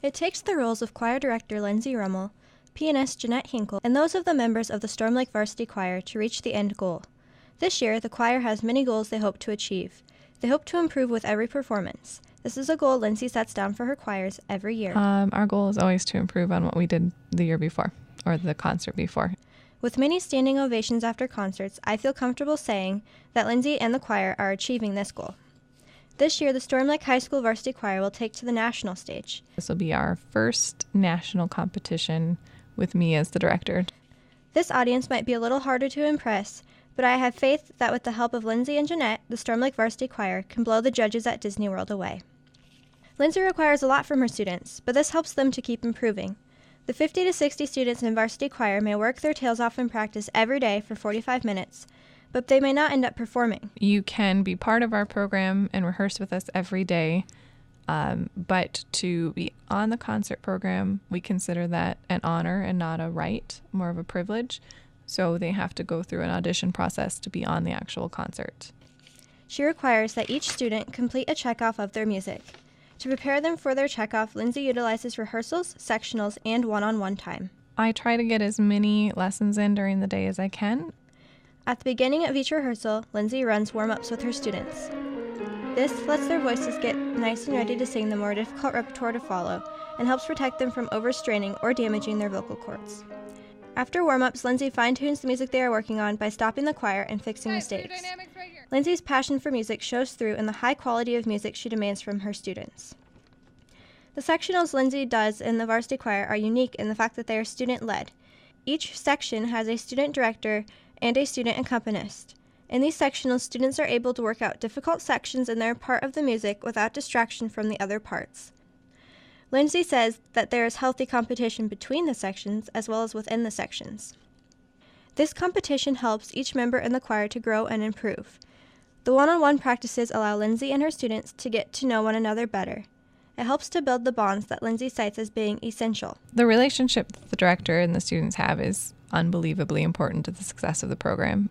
It takes the roles of choir director Lindsay Rummel, pianist Jeanette Hinkle, and those of the members of the Storm Lake Varsity Choir to reach the end goal. This year, the choir has many goals they hope to achieve. They hope to improve with every performance. This is a goal Lindsay sets down for her choirs every year. Our goal is always to improve on what we did the year before, or the concert before. With many standing ovations after concerts, I feel comfortable saying that Lindsay and the choir are achieving this goal. This year, the Storm Lake High School Varsity Choir will take to the national stage. This will be our first national competition with me as the director. This audience might be a little harder to impress, but I have faith that with the help of Lindsay and Jeanette, the Storm Lake Varsity Choir can blow the judges at Disney World away. Lindsay requires a lot from her students, but this helps them to keep improving. The 50 to 60 students in Varsity Choir may work their tails off in practice every day for 45 minutes, but they may not end up performing. You can be part of our program and rehearse with us every day, but to be on the concert program, we consider that an honor and not a right, more of a privilege. So they have to go through an audition process to be on the actual concert. She requires that each student complete a checkoff of their music. To prepare them for their checkoff, Lindsay utilizes rehearsals, sectionals, and one-on-one time. I try to get as many lessons in during the day as I can. At the beginning of each rehearsal, Lindsay runs warm-ups with her students. This lets their voices get nice and ready to sing the more difficult repertoire to follow and helps protect them from overstraining or damaging their vocal cords. After warm-ups, Lindsay fine-tunes the music they are working on by stopping the choir and fixing mistakes. Lindsay's passion for music shows through in the high quality of music she demands from her students. The sectionals Lindsay does in the Varsity Choir are unique in the fact that they are student-led. Each section has a student director and a student accompanist. In these sectionals, students are able to work out difficult sections in their part of the music without distraction from the other parts. Lindsay says that there is healthy competition between the sections as well as within the sections. This competition helps each member in the choir to grow and improve. The one-on-one practices allow Lindsay and her students to get to know one another better. It helps to build the bonds that Lindsay cites as being essential. The relationship that the director and the students have is unbelievably important to the success of the program.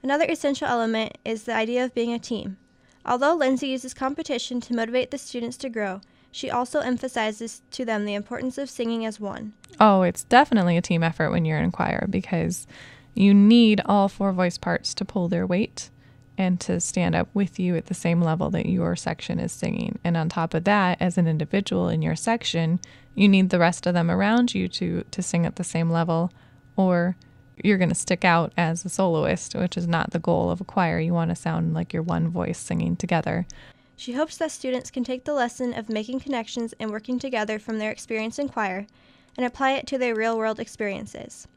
Another essential element is the idea of being a team. Although Lindsay uses competition to motivate the students to grow, she also emphasizes to them the importance of singing as one. Oh, it's definitely a team effort when you're in choir because you need all 4 voice parts to pull their weight and to stand up with you at the same level that your section is singing. And on top of that, as an individual in your section, you need the rest of them around you to sing at the same level, or you're going to stick out as a soloist, which is not the goal of a choir. You want to sound like you're one voice singing together. She hopes that students can take the lesson of making connections and working together from their experience in choir and apply it to their real-world experiences.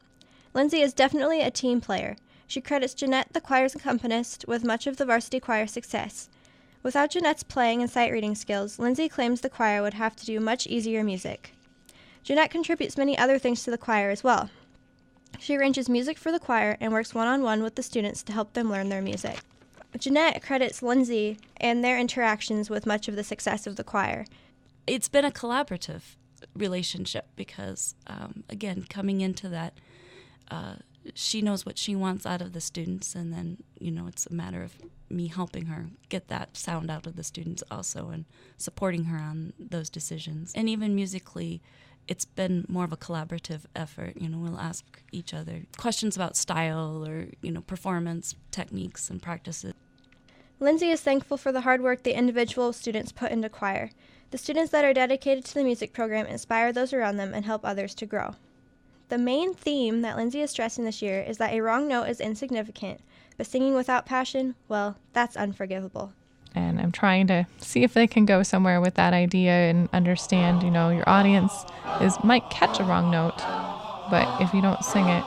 Lindsay is definitely a team player. She credits Jeanette, the choir's accompanist, with much of the Varsity Choir's success. Without Jeanette's playing and sight reading skills, Lindsay claims the choir would have to do much easier music. Jeanette contributes many other things to the choir as well. She arranges music for the choir and works one-on-one with the students to help them learn their music. Jeanette credits Lindsay and their interactions with much of the success of the choir. It's been a collaborative relationship because, again, coming into that, she knows what she wants out of the students, and then, it's a matter of me helping her get that sound out of the students also and supporting her on those decisions. And even musically, it's been more of a collaborative effort. We'll ask each other questions about style or, performance techniques and practices. Lindsay is thankful for the hard work the individual students put into choir. The students that are dedicated to the music program inspire those around them and help others to grow. The main theme that Lindsay is stressing this year is that a wrong note is insignificant, but singing without passion, well, that's unforgivable. And I'm trying to see if they can go somewhere with that idea and understand, your audience might catch a wrong note, but if you don't sing it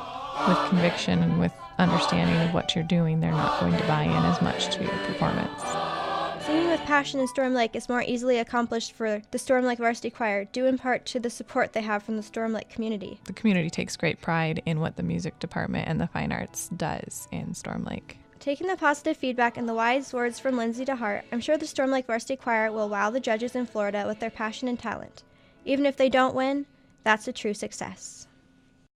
with conviction and with understanding of what you're doing, they're not going to buy in as much to your performance. Singing with passion in Storm Lake is more easily accomplished for the Storm Lake Varsity Choir, due in part to the support they have from the Storm Lake community. The community takes great pride in what the music department and the fine arts does in Storm Lake. Taking the positive feedback and the wise words from Lindsay to heart, I'm sure the Storm Lake Varsity Choir will wow the judges in Florida with their passion and talent. Even if they don't win, that's a true success.